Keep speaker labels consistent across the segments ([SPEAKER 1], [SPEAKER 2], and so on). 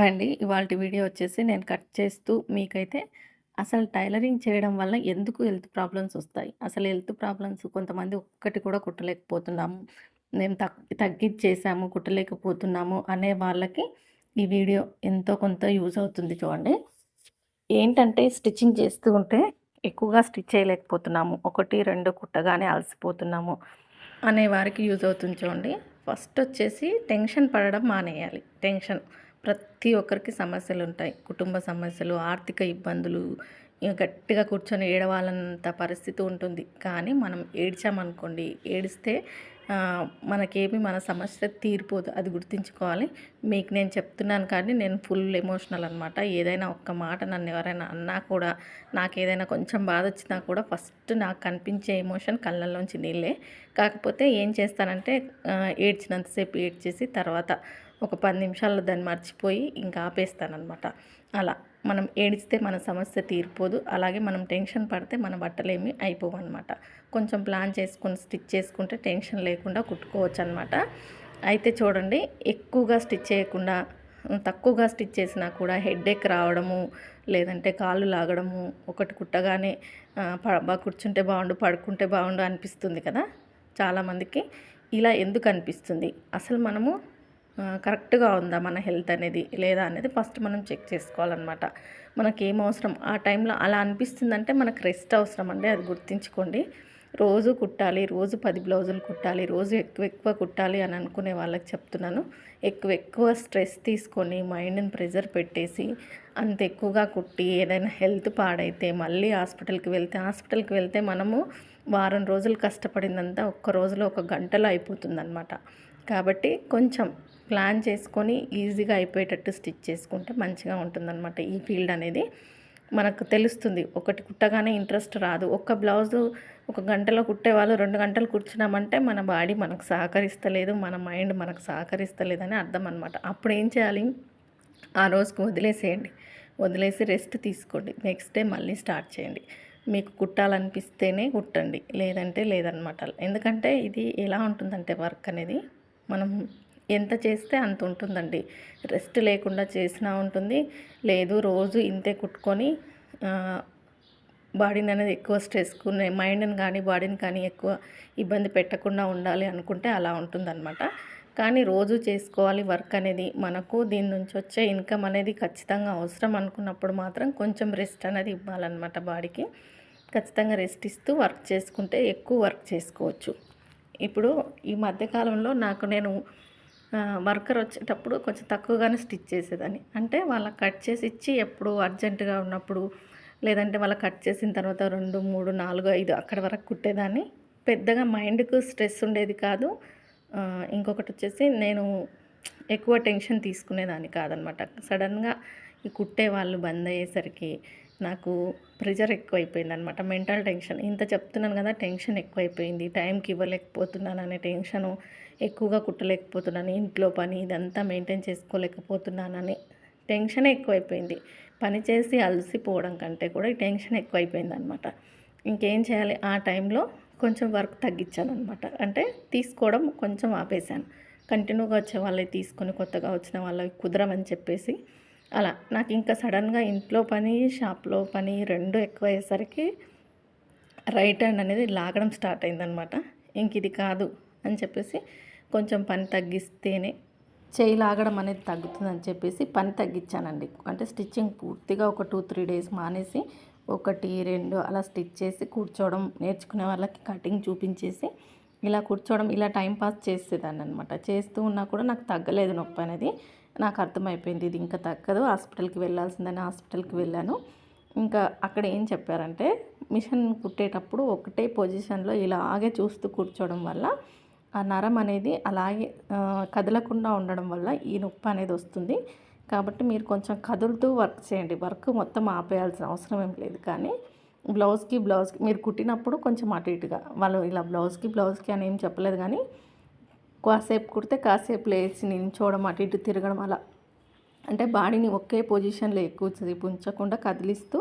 [SPEAKER 1] అండి. ఇవాల్టి వీడియో వచ్చేసి నేను కట్ చేస్తూ మీకైతే అసలు టైలరింగ్ చేయడం వల్ల ఎందుకు హెల్త్ ప్రాబ్లమ్స్ వస్తాయి? అసలు హెల్త్ ప్రాబ్లమ్స్ కొంతమంది ఒక్కటి కూడా కుట్టలేకపోతున్నాము. మేము తగ్గిచ్చేసాము, కుట్టలేకపోతున్నాము అనే వాళ్ళకి ఈ వీడియో ఎంతో కొంత యూజ్ అవుతుంది చూడండి. ఏంటంటే స్టిచ్చింగ్ చేస్తూ ఉంటే ఎక్కువగా స్టిచ్ చేయలేకపోతున్నాము. 1, 2 కుట్టగానే అలసిపోతున్నాము అనే వారికి యూజ్ అవుతుంది చూడండి. ఫస్ట్ వచ్చేసి టెన్షన్ పడడం మానేయాలి. ప్రతి ఒక్కరికి సమస్యలుంటాయి. కుటుంబ సమస్యలు, ఆర్థిక ఇబ్బందులు, ఇగ గట్టిగా కూర్చొని ఏడవాలన్నంత పరిస్థితి ఉంటుంది. కానీ మనం ఏడ్చామనుకోండి, ఏడిస్తే మనకేమి మన సమస్య తీరిపోదు. అది గుర్తుంచుకోవాలి. మీకు నేను చెప్తున్నాను కానీ నేను ఫుల్ ఎమోషనల్ అనమాట. ఏదైనా ఒక్క మాట నన్ను ఎవరైనా అన్నా కూడా, నాకేదైనా కొంచెం బాధొచ్చినా కూడా ఫస్ట్ నాకు కనిపించే ఎమోషన్ కళ్ళల్లోంచి నీళ్ళే. కాకపోతే ఏం చేస్తానంటే ఏడ్చినంత సేపు ఏడ్చేసి తర్వాత ఒక 10 నిమిషాల్లో దాన్ని మర్చిపోయి ఇంకా ఆపేస్తాననమాట. అలా మనం ఏడిస్తే మన సమస్య తీరిపోదు. అలాగే మనం టెన్షన్ పడితే మన బట్టలేమి అయిపోవన్నమాట. కొంచెం ప్లాన్ చేసుకొని స్టిచ్ చేసుకుంటే టెన్షన్ లేకుండా కుట్టుకోవచ్చనమాట. అయితే చూడండి, ఎక్కువగా స్టిచ్ చేయకుండా తక్కువగా స్టిచ్ చేసినా కూడా హెడేక్ రావడము, లేదంటే కాళ్ళు లాగడము, ఒకటి కుట్టగానే కూర్చుంటే బాగుండు, పడుకుంటే బాగుండు అనిపిస్తుంది కదా చాలామందికి. ఇలా ఎందుకు అనిపిస్తుంది? అసలు మనము కరెక్ట్గా ఉందా మన హెల్త్ అనేది లేదా అనేది ఫస్ట్ మనం చెక్ చేసుకోవాలన్నమాట. మనకేం అవసరం ఆ టైంలో అలా అనిపిస్తుందంటే మనకు రెస్ట్ అవసరం అండి, అది గుర్తుంచుకోండి. రోజు కుట్టాలి, రోజు 10 బ్లౌజులు కుట్టాలి, రోజు ఎక్కువ కుట్టాలి అని అనుకునే వాళ్ళకి చెప్తున్నాను. ఎక్కువ స్ట్రెస్ తీసుకొని మైండ్ని ప్రెజర్ పెట్టేసి అంత ఎక్కువగా కుట్టి ఏదైనా హెల్త్ పాడైతే మళ్ళీ హాస్పిటల్కి వెళ్తే మనము వారం రోజులు కష్టపడిందంతా ఒక్క రోజులో ఒక గంటలో అయిపోతుందన్నమాట. కాబట్టి కొంచెం ప్లాన్ చేసుకొని ఈజీగా అయిపోయేటట్టు స్టిచ్ చేసుకుంటే మంచిగా ఉంటుందన్నమాట. ఈ ఫీల్డ్ అనేది మనకు తెలుస్తుంది. ఒకటి కుట్టగానే ఇంట్రెస్ట్ రాదు. ఒక్క బ్లౌజు ఒక గంటలో కుట్టేవాళ్ళు 2 గంటలు కూర్చున్నామంటే మన బాడీ మనకు సహకరిస్తలేదు, మన మైండ్ మనకు సహకరిస్తలేదని అర్థం అనమాట. అప్పుడు ఏం చేయాలి? ఆ రోజుకి వదిలేసేయండి. వదిలేసి రెస్ట్ తీసుకోండి. నెక్స్ట్ డే మళ్ళీ స్టార్ట్ చేయండి. మీకు కుట్టాలనిపిస్తేనే కుట్టండి, లేదంటే లేదనమాట. ఎందుకంటే ఇది ఎలా ఉంటుందంటే వర్క్ అనేది మనం ఎంత చేస్తే అంత ఉంటుందండి. రెస్ట్ లేకుండా చేసినా ఉంటుంది, లేదు రోజు ఇంతే కుట్టుకొని బాడీని అనేది ఎక్కువ స్ట్రెస్కు మైండ్ని కానీ బాడీని కానీ ఎక్కువ ఇబ్బంది పెట్టకుండా ఉండాలి అనుకుంటే అలా ఉంటుందన్నమాట. కానీ రోజు చేసుకోవాలి వర్క్ అనేది. మనకు దీని నుంచి వచ్చే ఇన్కమ్ అనేది ఖచ్చితంగా అవసరం అనుకున్నప్పుడు మాత్రం కొంచెం రెస్ట్ అనేది ఇవ్వాలన్నమాట బాడీకి. ఖచ్చితంగా రెస్ట్ ఇస్తూ వర్క్ చేసుకుంటే ఎక్కువ వర్క్ చేసుకోవచ్చు. ఇప్పుడు ఈ మధ్యకాలంలో నేను వర్కర్ వచ్చేటప్పుడు కొంచెం తక్కువగానే స్టిచ్ చేసేదాన్ని. అంటే వాళ్ళకి కట్ చేసి ఇచ్చి ఎప్పుడు అర్జెంటుగా ఉన్నప్పుడు, లేదంటే వాళ్ళకి కట్ చేసిన తర్వాత 2, 3, 4, 5 అక్కడి వరకు కుట్టేదాన్ని. పెద్దగా మైండ్కు స్ట్రెస్ ఉండేది కాదు. ఇంకొకటి వచ్చేసి నేను ఎక్కువ టెన్షన్ తీసుకునేదాన్ని కాదనమాట. సడన్గా ఈ కుట్టే వాళ్ళు బంద్ అయ్యేసరికి నాకు ప్రెషర్ ఎక్కువైపోయిందనమాట. Mental tension. ఇంత చెప్తున్నాను కదా, టెన్షన్ ఎక్కువైపోయింది. టైంకి ఇవ్వలేకపోతున్నాను అనే టెన్షను, ఎక్కువగా కుట్టలేకపోతున్నాను, ఇంట్లో పని ఇదంతా మెయింటైన్ చేసుకోలేకపోతున్నానని టెన్షనే ఎక్కువైపోయింది. పని చేసి అలసిపోవడం కంటే కూడా ఈ టెన్షన్ ఎక్కువైపోయిందనమాట. ఇంకేం చేయాలి? ఆ టైంలో కొంచెం వర్క్ తగ్గించాననమాట. అంటే తీసుకోవడం కొంచెం ఆపేశాను. కంటిన్యూగా వచ్చే వాళ్ళవి తీసుకొని కొత్తగా వచ్చిన వాళ్ళవి కుదరమని చెప్పేసి అలా. నాకు ఇంకా సడన్గా ఇంట్లో పని, షాప్లో పని 2 ఎక్కువయ్యేసరికి రైట్ హ్యాండ్ అనేది లాగడం స్టార్ట్ అయిందనమాట. ఇంక ఇది కాదు అని చెప్పేసి కొంచెం పని తగ్గిస్తేనే చేయి లాగడం అనేది తగ్గుతుందని చెప్పేసి పని తగ్గించానండి. అంటే స్టిచ్చింగ్ పూర్తిగా ఒక 2, 3 డేస్ మానేసి 1, 2 అలా స్టిచ్ చేసి కూర్చోవడం, నేర్చుకునే వాళ్ళకి కటింగ్ చూపించేసి ఇలా కూర్చోవడం, ఇలా టైం పాస్ చేసేదాన్ని అనమాట. చేస్తూ ఉన్నా కూడా నాకు తగ్గలేదు నొప్పి అనేది. నాకు అర్థమైపోయింది ఇది ఇంకా తగ్గదు, హాస్పిటల్కి వెళ్ళాల్సిందని హాస్పిటల్కి వెళ్ళాను. ఇంకా అక్కడ ఏం చెప్పారంటే మిషన్ కుట్టేటప్పుడు ఒకటే పొజిషన్లో ఇలాగే చూస్తూ కూర్చోవడం వల్ల ఆ నరం అనేది అలాగే కదలకుండా ఉండడం వల్ల ఈ నొప్పి అనేది వస్తుంది. కాబట్టి మీరు కొంచెం కదులుతూ వర్క్ చేయండి. వర్క్ మొత్తం ఆపేయాల్సిన అవసరం ఏం లేదు. కానీ బ్లౌజ్కి మీరు కుట్టినప్పుడు కొంచెం అటు ఇటుగా, వాళ్ళు ఇలా బ్లౌజ్కి అని ఏం చెప్పలేదు, కానీ కాసేపు కుడితే కాసేపు లేచి నిల్చోవడం, అటు ఇటు తిరగడం అలా. అంటే బాడీని ఒకే పొజిషన్లో ఎక్కువసేపు ఉంచకుండా కదిలిస్తూ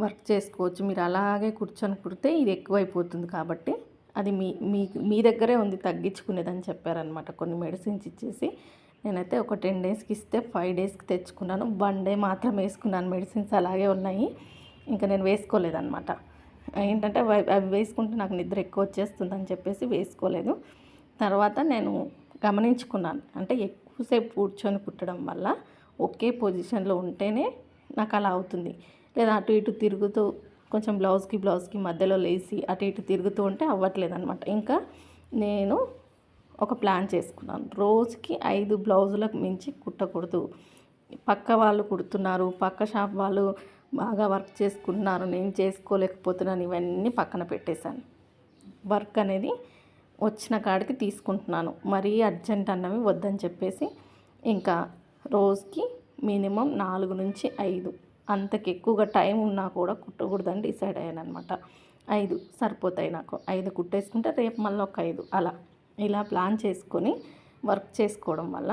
[SPEAKER 1] వర్క్ చేసుకోవచ్చు. మీరు అలాగే కూర్చొని కుడితే ఇది ఎక్కువైపోతుంది. కాబట్టి అది మీ మీ మీ దగ్గరే ఉంది తగ్గించుకునేదని చెప్పారనమాట. కొన్ని మెడిసిన్స్ ఇచ్చేసి నేనైతే ఒక 10 డేస్కి ఇస్తే 5 డేస్కి తెచ్చుకున్నాను. 1 డే మాత్రం వేసుకున్నాను. మెడిసిన్స్ అలాగే ఉన్నాయి. ఇంకా నేను వేసుకోలేదన్నమాట. ఏంటంటే అవి వేసుకుంటే నాకు నిద్ర ఎక్కువ వచ్చేస్తుందని చెప్పేసి వేసుకోలేదు. తర్వాత నేను గమనించుకున్నాను. అంటే ఎక్కువసేపు కూర్చొని కుట్టడం వల్ల ఒకే పొజిషన్లో ఉంటేనే నాకు అలా అవుతుంది. లేదా అటు ఇటు తిరుగుతూ కొంచెం బ్లౌజ్కి మధ్యలో లేసి అటు ఇటు తిరుగుతూ ఉంటే అవ్వట్లేదనమాట. ఇంకా నేను ఒక ప్లాన్ చేసుకున్నాను. రోజుకి 5 బ్లౌజులకు మించి కుట్టకూడదు. పక్క వాళ్ళు కుడుతున్నారు, పక్క షాప్ వాళ్ళు బాగా వర్క్ చేసుకుంటున్నారు, నేను చేసుకోలేకపోతున్నాను, ఇవన్నీ పక్కన పెట్టేశాను. వర్క్ అనేది వచ్చిన కాడికి తీసుకుంటున్నాను. మరీ అర్జెంట్ అన్నవి వద్దని చెప్పేసి ఇంకా రోజుకి మినిమం 4 నుంచి 5, అంతకు ఎక్కువగా టైం ఉన్నా కూడా కుట్టకూడదని డిసైడ్ అయ్యాను అనమాట. 5 సరిపోతాయి నాకు. 5 కుట్టేసుకుంటే రేపు మళ్ళీ ఒక 5 అలా ఇలా ప్లాన్ చేసుకొని వర్క్ చేసుకోవడం వల్ల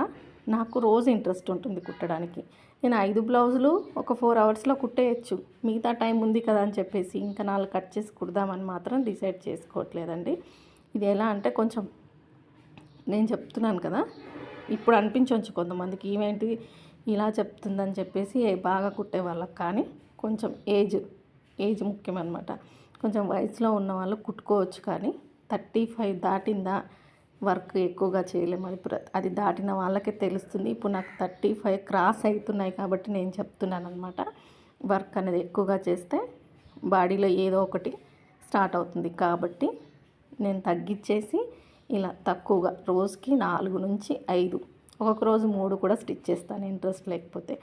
[SPEAKER 1] నాకు రోజు ఇంట్రెస్ట్ ఉంటుంది కుట్టడానికి. నేను 5 బ్లౌజులు ఒక 4 అవర్స్లో కుట్టేయచ్చు. మిగతా టైం ఉంది కదా అని చెప్పేసి ఇంకా 4 కట్ చేసి కుడదామని మాత్రం డిసైడ్ చేసుకోవట్లేదండి. ఇది ఎలా అంటే కొంచెం నేను చెప్తున్నాను కదా, ఇప్పుడు అనిపించవచ్చు కొంతమందికి ఈవేంటి ఇలా చెప్తుందని చెప్పేసి బాగా కుట్టే వాళ్ళకి. కానీ కొంచెం ఏజ్ ముఖ్యమన్నమాట. కొంచెం వయసులో ఉన్న వాళ్ళు కుట్టుకోవచ్చు. కానీ 35 దాటిందా వర్క్ ఎక్కువగా చేయలేము. అది దాటిన వాళ్ళకే తెలుస్తుంది. ఇప్పుడు నాకు 35 క్రాస్ అవుతున్నాయి కాబట్టి నేను చెప్తున్నాను అనమాట. వర్క్ అనేది ఎక్కువగా చేస్తే బాడీలో ఏదో ఒకటి స్టార్ట్ అవుతుంది. కాబట్టి నేను తగ్గించేసి ఇలా తక్కువగా రోజుకి 4 నుంచి 5, ఒక్కొక్క రోజు 3 కూడా స్టిచ్ చేస్తాను ఇంట్రెస్ట్ లేకపోతే.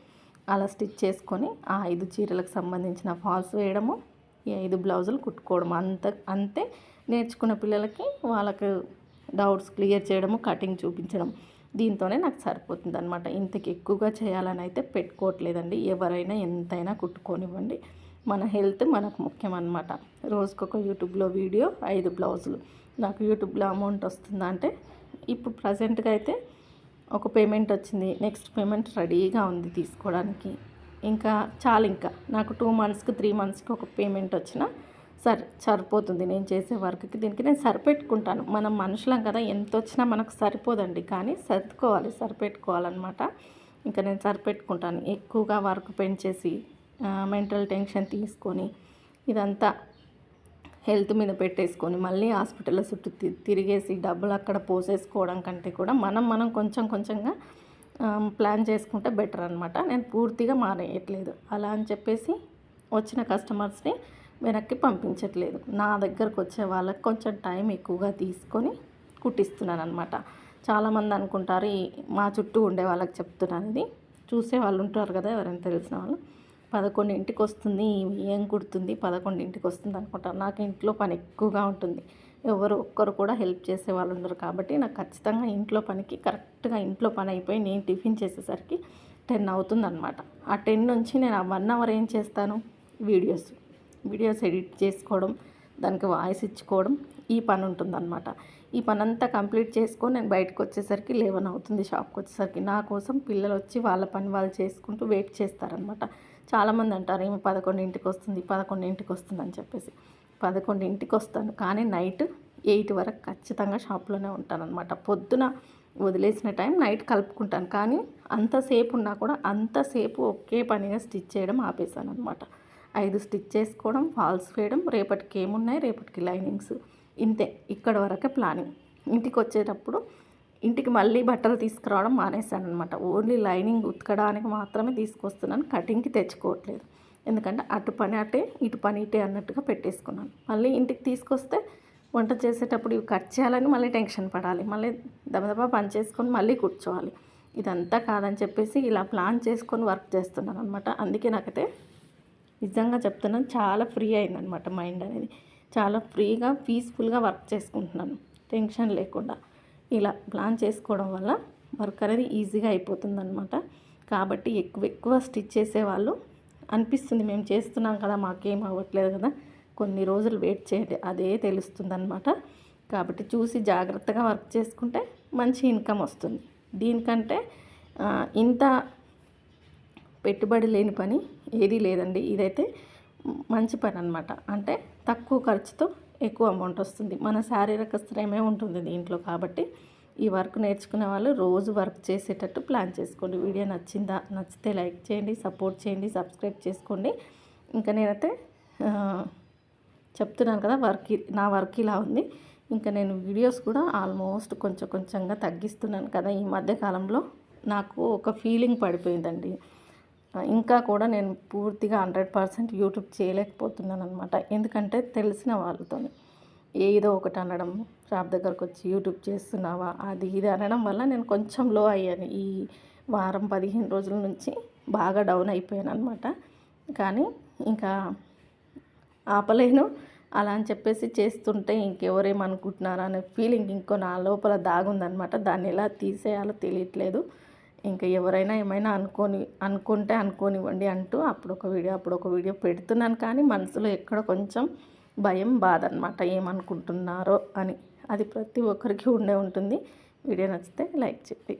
[SPEAKER 1] అలా స్టిచ్ చేసుకొని ఆ 5 చీరలకు సంబంధించిన ఫాల్స్ వేయడము, ఈ 5 బ్లౌజులు కుట్టుకోవడం అంతే. నేర్చుకున్న పిల్లలకి వాళ్ళకు డౌట్స్ క్లియర్ చేయడము, కటింగ్ చూపించడం, దీంతోనే నాకు సరిపోతుంది అనమాట. ఇంతకు ఎక్కువగా చేయాలని అయితే పెట్టుకోవట్లేదండి. ఎవరైనా ఎంతైనా కుట్టుకోనివ్వండి. మన హెల్త్ మనకు ముఖ్యం అనమాట. రోజుకొక యూట్యూబ్లో వీడియో, 5 బ్లౌజులు. నాకు యూట్యూబ్లో అమౌంట్ వస్తుందా అంటే ఇప్పుడు ప్రజెంట్గా అయితే ఒక పేమెంట్ వచ్చింది. నెక్స్ట్ పేమెంట్ రెడీగా ఉంది తీసుకోవడానికి. ఇంకా చాలు, ఇంకా నాకు 2 మంత్స్కి 3 మంత్స్కి ఒక పేమెంట్ వచ్చినా సరిపోతుంది. నేను చేసే వర్క్కి దీనికి నేను సరిపెట్టుకుంటాను. మనం మనుషులం కదా, ఎంత వచ్చినా మనకు సరిపోదండి. కానీ సరిపెట్టుకోవాలన్నమాట. ఇంకా నేను సరిపెట్టుకుంటాను. ఎక్కువగా వర్క్ పెంచేసి మెంటల్ టెన్షన్ తీసుకొని ఇదంతా హెల్త్ మీద పెట్టేసుకొని మళ్ళీ హాస్పిటల్లో చుట్టూ తిరిగేసి డబ్బులు అక్కడ పోసేసుకోవడం కంటే కూడా మనం కొంచెంగా ప్లాన్ చేసుకుంటే బెటర్ అనమాట. నేను పూర్తిగా మానేయట్లేదు. అలా అని చెప్పేసి వచ్చిన కస్టమర్స్ని వెనక్కి పంపించట్లేదు. నా దగ్గరకు వచ్చే వాళ్ళకి కొంచెం టైం ఎక్కువగా తీసుకొని కుట్టిస్తున్నాను అనమాట. చాలామంది అనుకుంటారు, మా చుట్టూ ఉండే వాళ్ళకి చెప్తున్నాను ఇది. చూసే వాళ్ళు ఉంటారు కదా, ఎవరైనా తెలిసిన వాళ్ళు, 11ంటికి వస్తుంది, ఏం కుడుతుంది 11ంటికి వస్తుంది అనుకుంటారు. నాకు ఇంట్లో పని ఎక్కువగా ఉంటుంది. ఎవరు ఒక్కరు కూడా హెల్ప్ చేసే వాళ్ళు ఉండరు. కాబట్టి నాకు ఖచ్చితంగా ఇంట్లో పనికి కరెక్ట్గా ఇంట్లో పని అయిపోయి నేను టిఫిన్ చేసేసరికి 10 అవుతుందన్నమాట. ఆ 10 నుంచి నేను ఆ 1 అవర్ ఏం చేస్తాను, వీడియోస్ ఎడిట్ చేసుకోవడం, దానికి వాయిస్ ఇచ్చుకోవడం, ఈ పని ఉంటుందన్నమాట. ఈ పని అంతా కంప్లీట్ చేసుకొని నేను బయటకు వచ్చేసరికి 11 అవుతుంది. షాప్కి వచ్చేసరికి నా కోసం పిల్లలు వచ్చి వాళ్ళ పని వాళ్ళు చేసుకుంటూ వెయిట్ చేస్తారనమాట. చాలామంది అంటారు, ఏమో 11ంటికి వస్తుంది అని చెప్పేసి. 11ంటికి వస్తాను, కానీ నైట్ 8 వరకు ఖచ్చితంగా షాప్లోనే ఉంటానన్నమాట. పొద్దున వదిలేసిన టైం నైట్ కలుపుకుంటాను. కానీ అంతసేపు ఉన్నా కూడా అంతసేపు ఒకే పనిగా స్టిచ్ చేయడం ఆపేసాను అనమాట. 5 స్టిచ్ చేసుకోవడం, ఫాల్స్ వేయడం, రేపటికి ఏమున్నాయి, రేపటికి లైనింగ్స్, ఇంతే. ఇక్కడ వరకే ప్లానింగ్. ఇంటికి వచ్చేటప్పుడు ఇంటికి మళ్ళీ బట్టలు తీసుకురావడం మానేశాను అనమాట. ఓన్లీ లైనింగ్ ఉతకడానికి మాత్రమే తీసుకొస్తున్నాను. కటింగ్కి తెచ్చుకోవట్లేదు. ఎందుకంటే అటు పని అటే, ఇటు పని ఇటే అన్నట్టుగా పెట్టేసుకున్నాను. మళ్ళీ ఇంటికి తీసుకొస్తే వంట చేసేటప్పుడు ఇవి కట్ చేయాలని మళ్ళీ టెన్షన్ పడాలి. మళ్ళీ దబదబా పని చేసుకొని మళ్ళీ కూర్చోవాలి. ఇదంతా కాదని చెప్పేసి ఇలా ప్లాన్ చేసుకొని వర్క్ చేస్తున్నాను అనమాట. అందుకే నాకైతే నిజంగా చెప్తున్నాను, చాలా ఫ్రీ అయిందనమాట మైండ్ అనేది. చాలా ఫ్రీగా పీస్ఫుల్గా వర్క్ చేసుకుంటున్నాను, టెన్షన్ లేకుండా. ఇలా ప్లాన్ చేసుకోవడం వల్ల వర్క్ అనేది ఈజీగా అయిపోతుందన్నమాట. కాబట్టి ఎక్కువ స్టిచ్ చేసేవాళ్ళు అనిపిస్తుంది, మేము చేస్తున్నాం కదా, మాకేం అవ్వట్లేదు కదా, కొన్ని రోజులు వెయిట్ చేయండి, అదే తెలుస్తుందన్నమాట. కాబట్టి చూసి జాగ్రత్తగా వర్క్ చేసుకుంటే మంచి ఇన్కమ్ వస్తుంది. దీనికంటే ఇంత పెట్టుబడి లేని పని ఏదీ లేదండి. ఇదైతే మంచి పని అనమాట. అంటే తక్కువ ఖర్చుతో ఎక్కువ అమౌంట్ వస్తుంది. మన శారీరక శ్రమే ఉంటుంది దీంట్లో. కాబట్టి ఈ వర్క్ నేర్చుకునే వాళ్ళు రోజు వర్క్ చేసేటట్టు ప్లాన్ చేసుకోండి. వీడియో నచ్చిందా? నచ్చితే లైక్ చేయండి, సపోర్ట్ చేయండి, సబ్స్క్రైబ్ చేసుకోండి. ఇంకా నేనైతే చెప్తున్నాను కదా, నా వర్క్ ఇలా ఉంది. ఇంకా నేను వీడియోస్ కూడా ఆల్మోస్ట్ కొంచెం కొంచెంగా తగ్గిస్తున్నాను కదా. ఈ మధ్య కాలంలో నాకు ఒక ఫీలింగ్ పడిపోయిందండి. ఇంకా కూడా నేను పూర్తిగా 100% యూట్యూబ్ చేయలేకపోతున్నాను అనమాట. ఎందుకంటే తెలిసిన వాళ్ళతో ఏదో ఒకటి అనడం, షాప్ దగ్గరకు వచ్చి యూట్యూబ్ చేస్తున్నావా అది ఇది అనడం వల్ల నేను కొంచెం లో అయ్యాను. ఈ వారం 15 రోజుల నుంచి బాగా డౌన్ అయిపోయాను అనమాట. కానీ ఇంకా ఆపలేను. అలా అని చెప్పేసి చేస్తుంటే ఇంకెవరేమనుకుంటున్నారా అనే ఫీలింగ్ ఇంకో నా లోపల దాగుందనమాట. దాన్ని ఎలా తీసేయాలో తెలియట్లేదు. ఇంకా ఎవరైనా ఏమైనా అనుకుంటే అనుకోనివ్వండి అంటూ అప్పుడొక వీడియో పెడుతున్నాను. కానీ మనసులో ఎక్కడో కొంచెం భయం, బాధ అనమాట. ఏమనుకుంటున్నారో అని. అది ప్రతి ఒక్కరికి ఉండే ఉంటుంది. వీడియో నచ్చితే లైక్ చేయండి.